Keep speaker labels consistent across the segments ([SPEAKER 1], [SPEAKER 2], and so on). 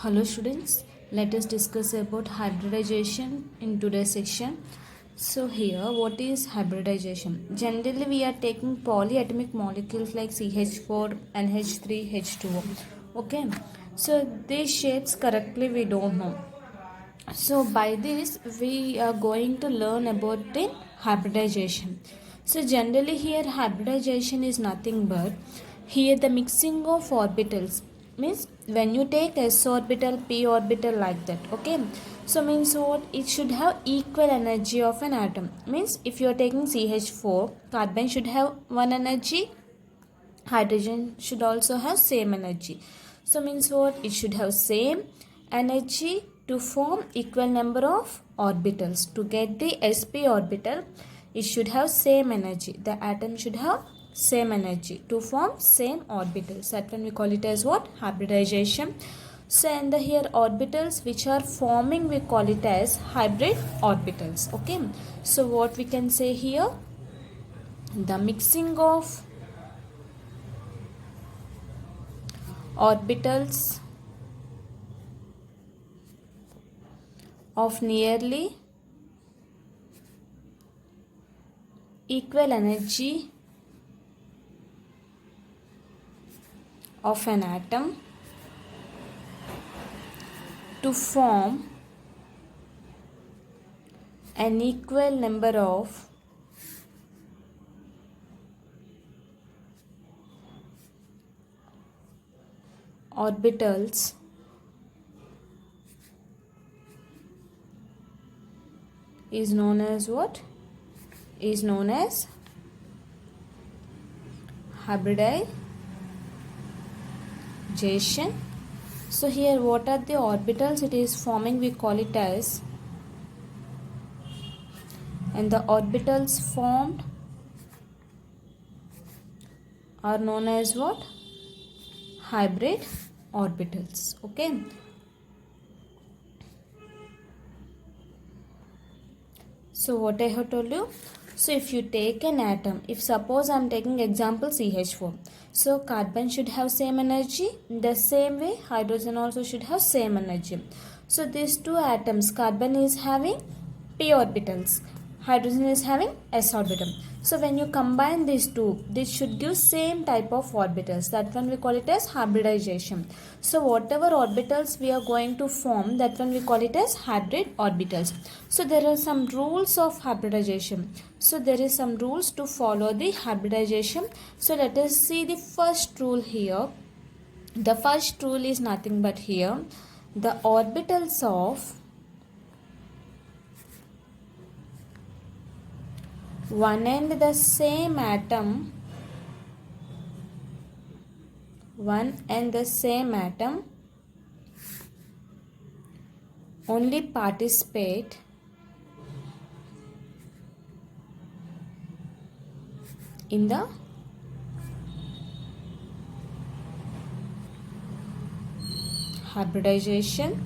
[SPEAKER 1] Hello students, let us discuss about hybridization in today's section. So here, what is hybridization? Generally, we are taking polyatomic molecules like CH4, NH3, H2O. Okay, so these shapes correctly we don't know. So by this, we are going to learn about the hybridization. So generally here hybridization is nothing but here the mixing of orbitals means when you take s orbital, p orbital like that. Okay, so means what, it should have equal energy of an atom. Means if you are taking CH4, carbon should have one energy, hydrogen should also have same energy. So means what, it should have same energy to form equal number of orbitals. To get the sp orbital, it should have same energy, the atom should have same energy to form same orbitals. That one we call it as what, hybridization. So and the here orbitals which are forming, we call it as hybrid orbitals. Okay, so what we can say here, the mixing of orbitals of nearly equal energy of an atom to form an equal number of orbitals is known as what? Is known as hybridization. So here what are the orbitals it is forming, we call it as, and the orbitals formed are known as what? Hybrid orbitals. Okay, so what I have told you, so if you take an atom, if suppose I am taking example CH4, so carbon should have same energy, the same way hydrogen also should have same energy. So these two atoms, carbon is having p orbitals, hydrogen is having s orbital. So when you combine these two, this should give same type of orbitals. That one we call it as hybridization. So whatever orbitals we are going to form, that one we call it as hybrid orbitals. So there are some rules of hybridization. So there is some rules to follow the hybridization. So let us see the first rule here. The first rule is nothing but here, the orbitals of one and the same atom, only participate in the hybridization.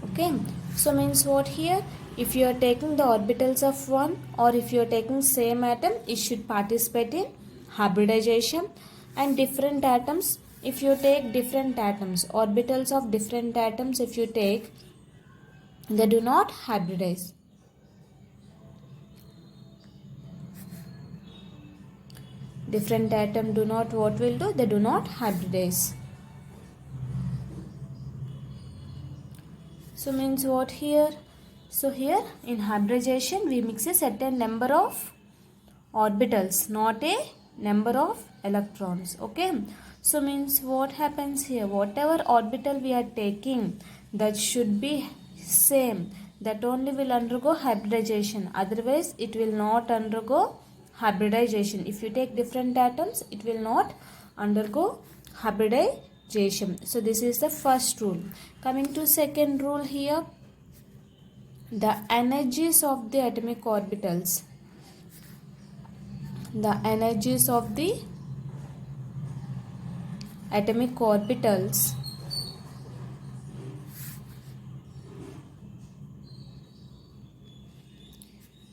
[SPEAKER 1] Okay, so means what here, if you are taking the orbitals of one, or if you are taking same atom, it should participate in hybridization. And different atoms, if you take different atoms, orbitals of different atoms if you take, they do not hybridize. Different atom do not, what will do, they do not hybridize. So means what here, so here in hybridization we mix a certain number of orbitals, not a number of electrons. Okay, so means what happens here, whatever orbital we are taking, that should be same, that only will undergo hybridization, otherwise it will not undergo hybridization. If you take different atoms, it will not undergo hybridization. So this is the first rule. Coming to second rule here, the energies of the atomic orbitals, the energies of the atomic orbitals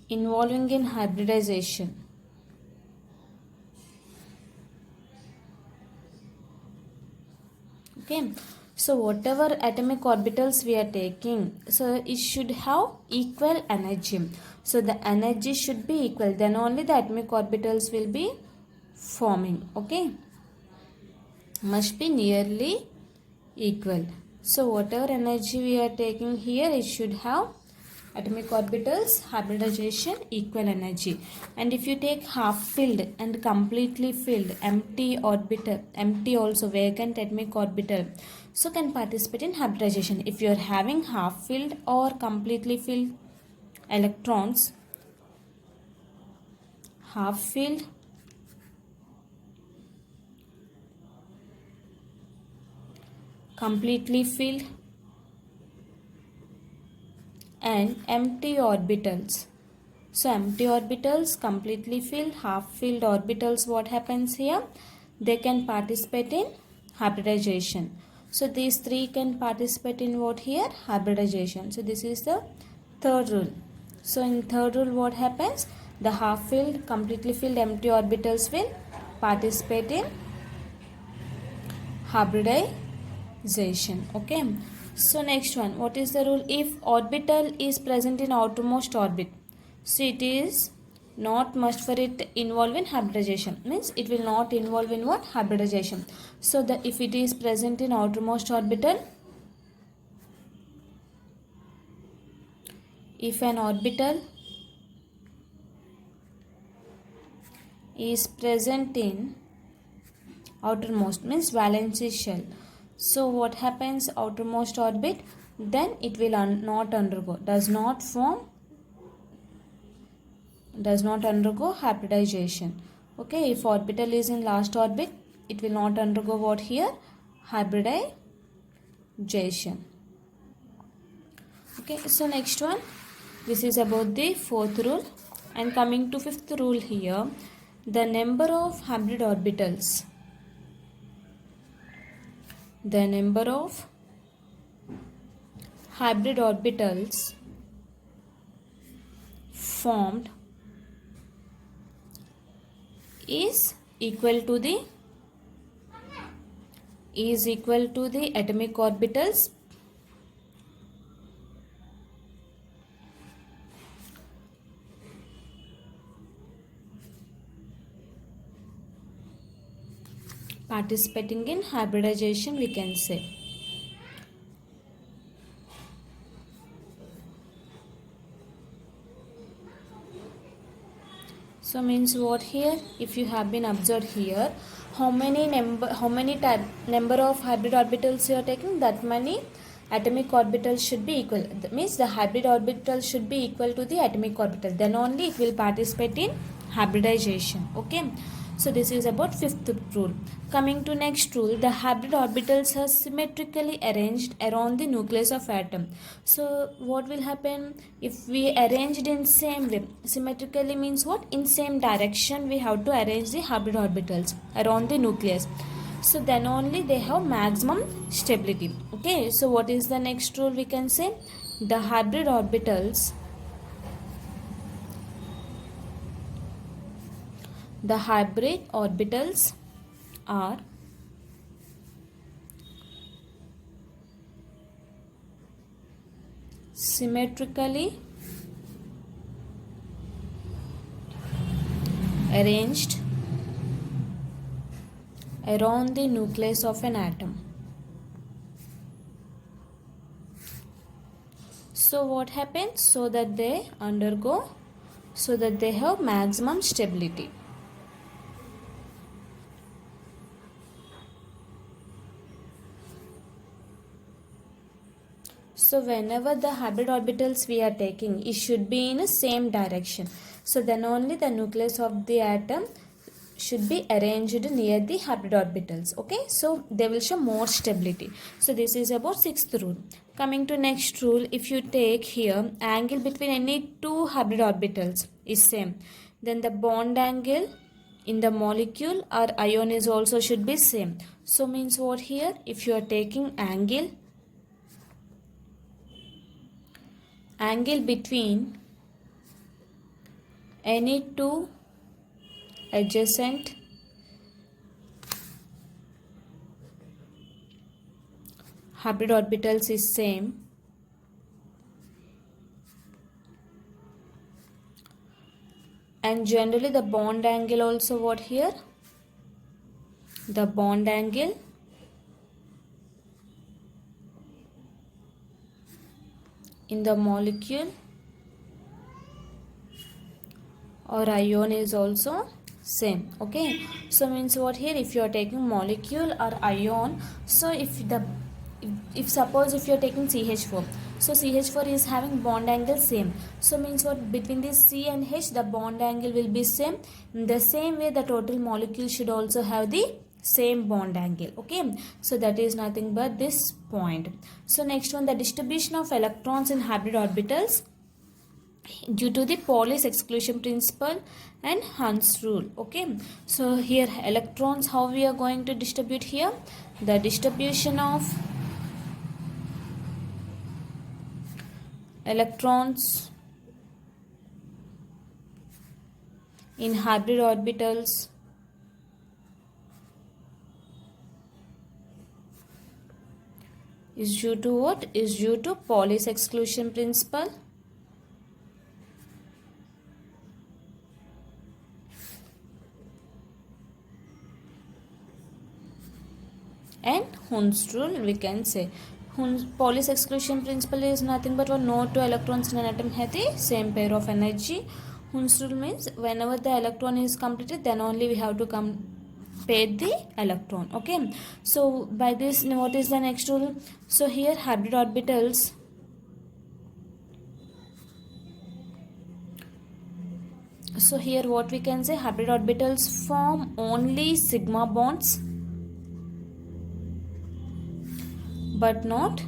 [SPEAKER 1] involving in hybridization. Okay, So whatever atomic orbitals we are taking, so it should have equal energy. So the energy should be equal, then only the atomic orbitals will be forming. Okay, must be nearly equal. So whatever energy we are taking here, it should have atomic orbitals hybridization equal energy. And if you take half filled and completely filled empty orbital, empty also vacant atomic orbital, so can participate in hybridization. If you are having half filled or completely filled electrons, half filled completely filled and empty orbitals. So empty orbitals, completely filled, half filled orbitals, what happens here? They can participate in hybridization. So these three can participate in what here? Hybridization. So this is the third rule. So in third rule what happens? The half filled, completely filled, empty orbitals will participate in hybridization. Okay. So next one, what is the rule? If orbital is present in outermost orbit, so it is not must for it involve in hybridization, means it will not involve in what? Hybridization. So the if it is present in outermost orbital, if an orbital is present in outermost, means valency shell, so what happens? Outermost orbit, then it will not undergo, does not undergo hybridization. Okay, if orbital is in last orbit, it will not undergo what here? Hybridization. Okay, so next one, this is about the fourth rule. And coming to fifth rule here, the number of hybrid orbitals, the number of hybrid orbitals formed is equal to the atomic orbitals participating in hybridization, we can say. So means what here? If you have been observed here, how many number of hybrid orbitals you are taking, that many atomic orbitals should be equal. That means the hybrid orbital should be equal to the atomic orbital. Then only it will participate in hybridization. Okay. So this is about fifth rule. Coming to next rule, the hybrid orbitals are symmetrically arranged around the nucleus of atom. So what will happen if we arranged in same way? Symmetrically means what? In same direction we have to arrange the hybrid orbitals around the nucleus. So then only they have maximum stability. Okay, so what is the next rule we can say? The hybrid orbitals are symmetrically arranged around the nucleus of an atom. So what happens? So that they have maximum stability. So whenever the hybrid orbitals we are taking, it should be in the same direction. So then only the nucleus of the atom should be arranged near the hybrid orbitals. Okay, so they will show more stability. So this is about sixth rule. Coming to next rule, if you take here angle between any two hybrid orbitals is same, then the bond angle in the molecule or ion is also should be same. So means what here? If you are taking angle between any two adjacent hybrid orbitals is same. And generally the bond angle also what here? The bond angle in the molecule or ion is also same. Okay, so means what here, if you are taking molecule or ion, so if suppose if you are taking CH4, so CH4 is having bond angle same, so means what, between this C and H the bond angle will be same. In the same way the total molecule should also have the same bond angle. Okay, so that is nothing but this point. So next one, the distribution of electrons in hybrid orbitals due to the Pauli's exclusion principle and Hund's rule. Okay, so here electrons, how we are going to distribute here? The distribution of electrons in hybrid orbitals is due to what? Is due to Pauli's exclusion principle and Hund's rule, we can say. Pauli's exclusion principle is nothing but no two electrons in an atom have the same pair of energy. Hund's rule means whenever the electron is completed, then only we have to compare the electron. Okay, so by this, what is the next rule? So here hybrid orbitals, so here what we can say, hybrid orbitals form only sigma bonds but not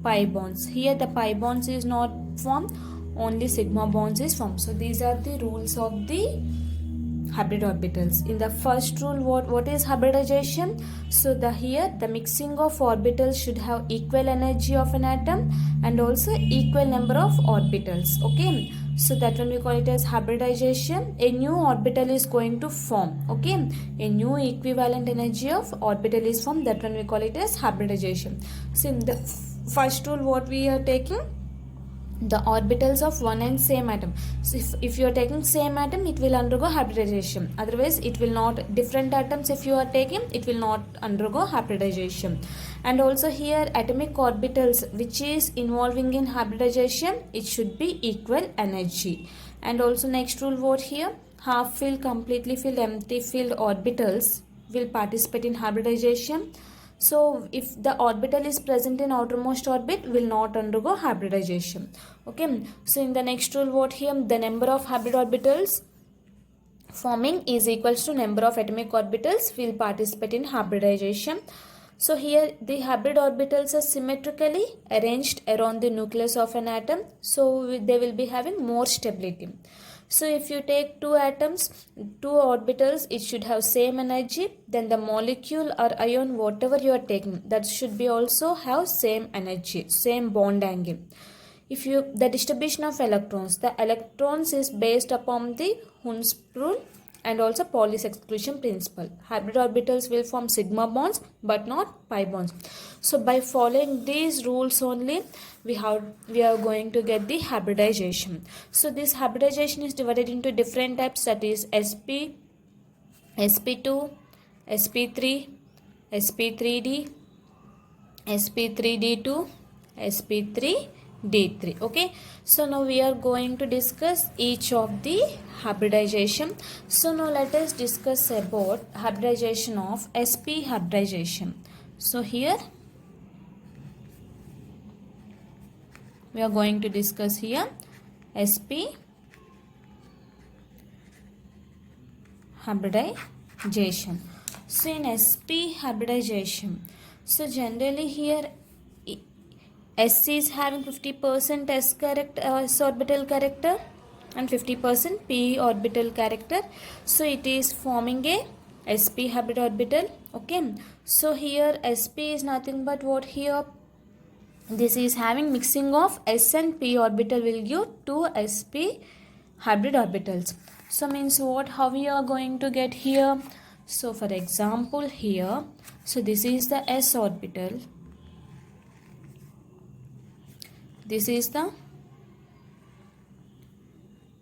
[SPEAKER 1] pi bonds. Here the pi bonds is not formed, only sigma bonds is formed. So these are the rules of the hybrid orbitals. In the first rule, what is hybridization? So here the mixing of orbitals should have equal energy of an atom and also equal number of orbitals. Okay, so that one we call it as hybridization. A new orbital is going to form. Okay, a new equivalent energy of orbital is formed, that one we call it as hybridization. So in the first rule, what we are taking, the orbitals of one and same atom. So if you are taking same atom, it will undergo hybridization, otherwise it will not. Different atoms if you are taking, it will not undergo hybridization. And also here atomic orbitals which is involving in hybridization, it should be equal energy. And also next rule, what here, half filled, completely filled, empty filled orbitals will participate in hybridization. So if the orbital is present in outermost orbit, will not undergo hybridization. Okay, so in the next rule, what here, the number of hybrid orbitals forming is equals to number of atomic orbitals will participate in hybridization. So here the hybrid orbitals are symmetrically arranged around the nucleus of an atom, so they will be having more stability. So if you take two atoms, two orbitals, it should have same energy. Then the molecule or ion, whatever you are taking, that should be also have same energy, same bond angle. If you, the distribution of electrons, the electrons is based upon the Hund's rule and also Pauli's exclusion principle. Hybrid orbitals will form sigma bonds but not pi bonds. So by following these rules only, we are going to get the hybridization. So this hybridization is divided into different types, that is sp, sp2, sp3, sp3d, sp3d2, sp3d3. Okay, so now we are going to discuss each of the hybridization. So now let us discuss about hybridization of sp hybridization. So here we are going to discuss here sp hybridization. So in sp hybridization, so generally here S is having 50% s orbital character and 50% p orbital character. So it is forming a sp hybrid orbital. Okay, so here sp is nothing but what here, this is having mixing of s and p orbital will give two sp hybrid orbitals. So means what, how we are going to get here? So for example here, so this is the s orbital This is the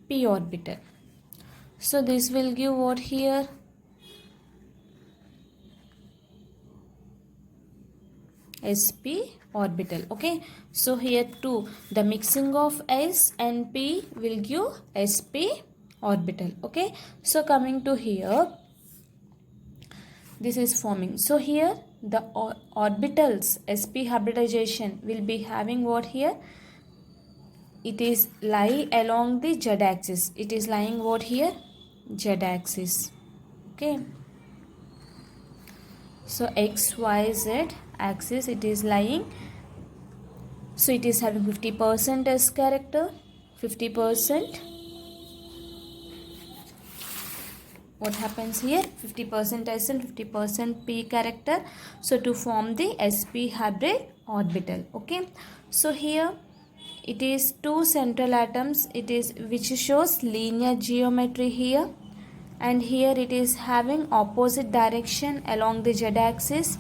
[SPEAKER 1] p orbital. So this will give what here? sp orbital. Okay, so here too the mixing of s and p will give sp orbital. Okay, so coming to here, this is forming. So here the orbitals sp hybridization will be having what here? It is lie along the z axis. It is lying what here? Z axis. Okay, so x y z axis it is lying. So it is having 50% s character, 50%. What happens here? 50% s and 50% p character. So to form the sp hybrid orbital. Okay, so here it is two central atoms. It is which shows linear geometry here, and here it is having opposite direction along the z axis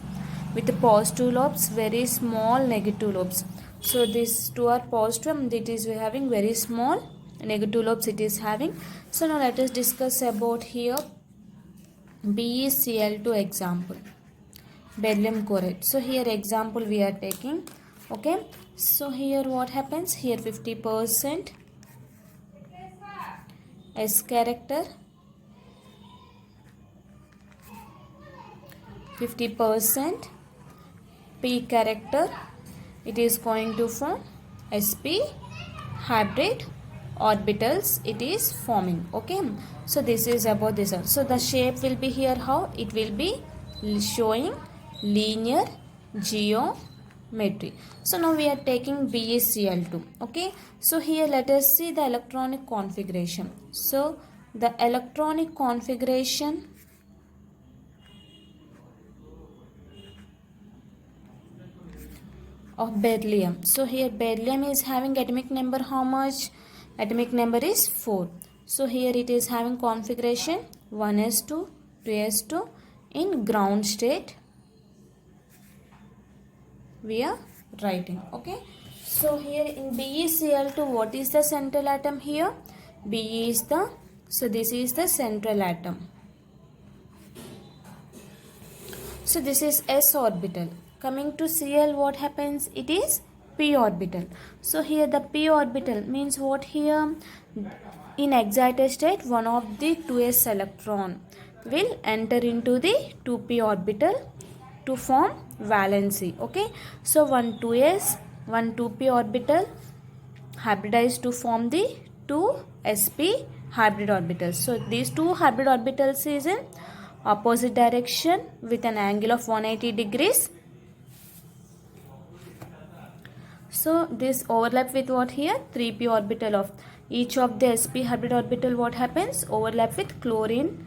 [SPEAKER 1] with the positive lobes, very small negative lobes. So these two are positive and it is having very small negative lobes it is having. So now let us discuss about here BeCl2 example, beryllium chloride. So here example we are taking. Okay, so here what happens? Here 50% S character, 50% P character. It is going to form sp hybrid orbitals it is forming. Okay, so this is about this one. So the shape will be here how? It will be showing linear geometry. So now we are taking BeCl2. Okay, so here let us see the electronic configuration. So the electronic configuration of beryllium. So here beryllium is having atomic number how much? Atomic number is 4. So here it is having configuration 1s2, 2s2 in ground state we are writing. Okay, so here in BeCl2 what is the central atom here? Be is the, so this is the central atom. So this is s orbital. Coming to Cl, what happens? It is p orbital. So here the p orbital means what here? In excited state, one of the 2s electron will enter into the 2p orbital to form valency. Okay, so one 2s, one 2p orbital hybridized to form the 2sp hybrid orbitals. So these two hybrid orbitals is in opposite direction with an angle of 180 degrees. So this overlap with what here? 3p orbital of each of the sp hybrid orbital. What happens? Overlap with chlorine,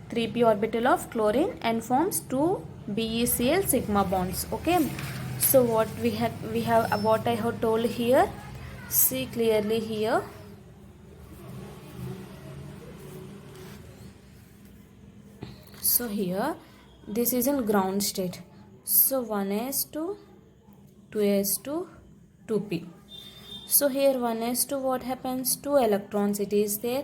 [SPEAKER 1] 3p orbital of chlorine, and forms two BeCl sigma bonds. Okay, so what we have what I have told here. See clearly here. So here this is in ground state. So 1s2, 2s2, 2p. So here 1s2 what happens? 2 electrons it is there.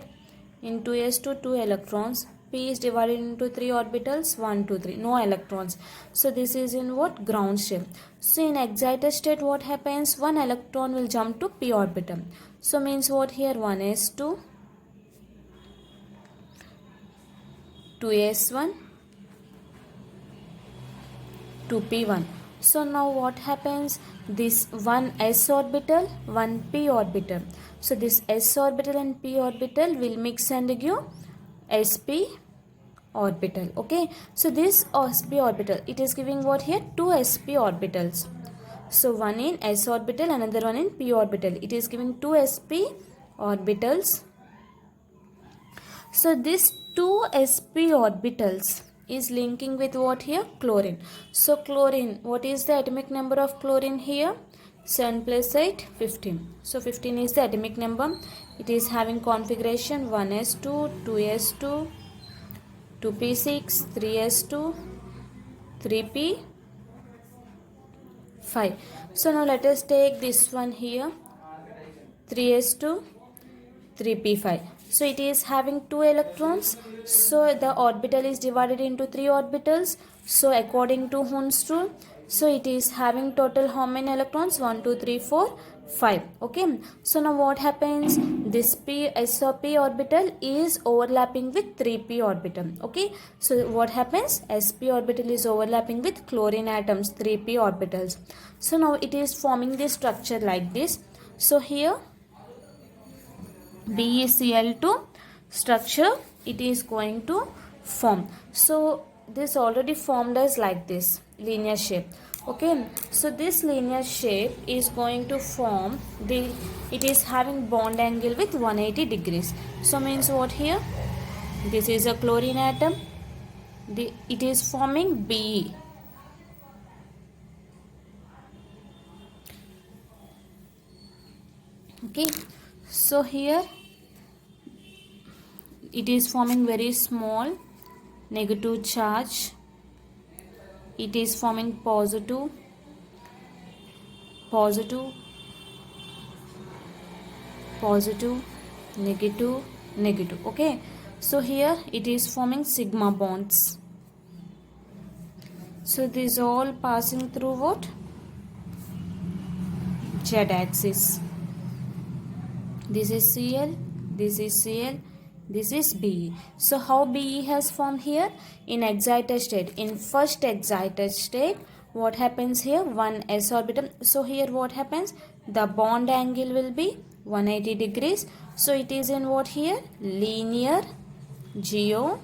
[SPEAKER 1] In 2s2 2 electrons. P is divided into 3 orbitals, 1, 2, 3. No electrons. So this is in what? Ground state. So in excited state what happens? 1 electron will jump to p orbital. So means what here? 1s2, 2s1, 2p1. So now what happens? This one s orbital, one p orbital. So this s orbital and p orbital will mix and give sp orbital. Okay, so this sp orbital, it is giving what here? 2 sp orbitals. So one in s orbital, another one in p orbital. It is giving 2 sp orbitals. So this 2 sp orbitals is linking with what here? Chlorine. So chlorine, what is the atomic number of chlorine here? 7 plus 8, 15. So 15 is the atomic number. It is having configuration 1s2, 2s2, 2p6, 3s2, 3p, 5. So now let us take this one here, 3s2 3p5. So it is having 2 electrons. So the orbital is divided into 3 orbitals. So according to Hund's rule, so it is having total how many electrons? 1, 2, 3, 4, 5. Okay. So now what happens? This p orbital is overlapping with 3p orbital. Okay. So what happens? sp orbital is overlapping with chlorine atoms, 3p orbitals. So now it is forming this structure like this. So here BeCl2 structure it is going to form. So this already formed as like this linear shape. Okay, so this linear shape is going to form it is having bond angle with 180 degrees. So means what here? This is a chlorine atom. It is forming Be. Okay, so here it is forming very small negative charge. It is forming positive, negative. Okay, so here it is forming sigma bonds. So this all passing through what? Z axis. This is Cl, this is Cl, this is Be. So how Be has formed here? In excited state. In first excited state, what happens here? 1 s orbital. So here what happens? The bond angle will be 180 degrees. So it is in what here? Linear geometry.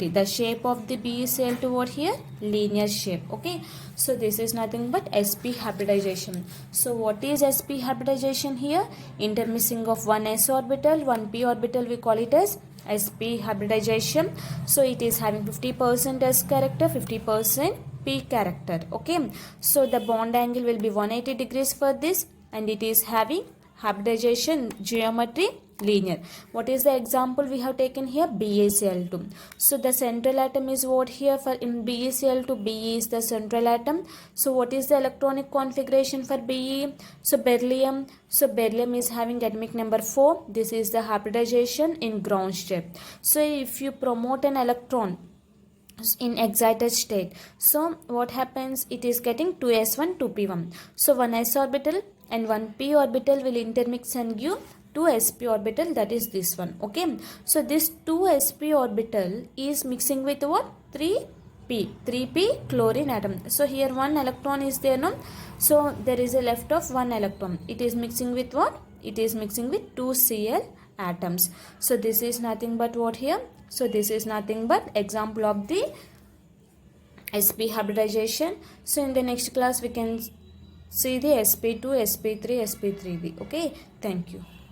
[SPEAKER 1] The shape of the BeCl2 what here? Linear shape. Okay. So this is nothing but sp hybridization. So what is sp hybridization here? Intermixing of 1 s orbital, 1 p orbital, we call it as sp hybridization. So it is having 50% s character, 50% p character. Okay. So the bond angle will be 180 degrees for this, and it is having hybridization geometry linear. What is the example we have taken here? BeCl2. So the central atom is what here? For in BeCl2, Be is the central atom. So what is the electronic configuration for Be? So beryllium. So beryllium is having atomic number 4. This is the hybridization in ground state. So if you promote an electron in excited state, so what happens? It is getting 2s1 2p1. So 1 s orbital and 1 p orbital will intermix and give 2 sp orbital, that is this one. Okay, so this 2 sp orbital is mixing with what? 3p chlorine atom. So here one electron is there, no? So there is a left of one electron. It is mixing with what? It is mixing with 2 Cl atoms. So this is nothing but what here? So this is nothing but example of the sp hybridization. So in the next class we can see the sp2, sp3, sp3b. Okay, thank you.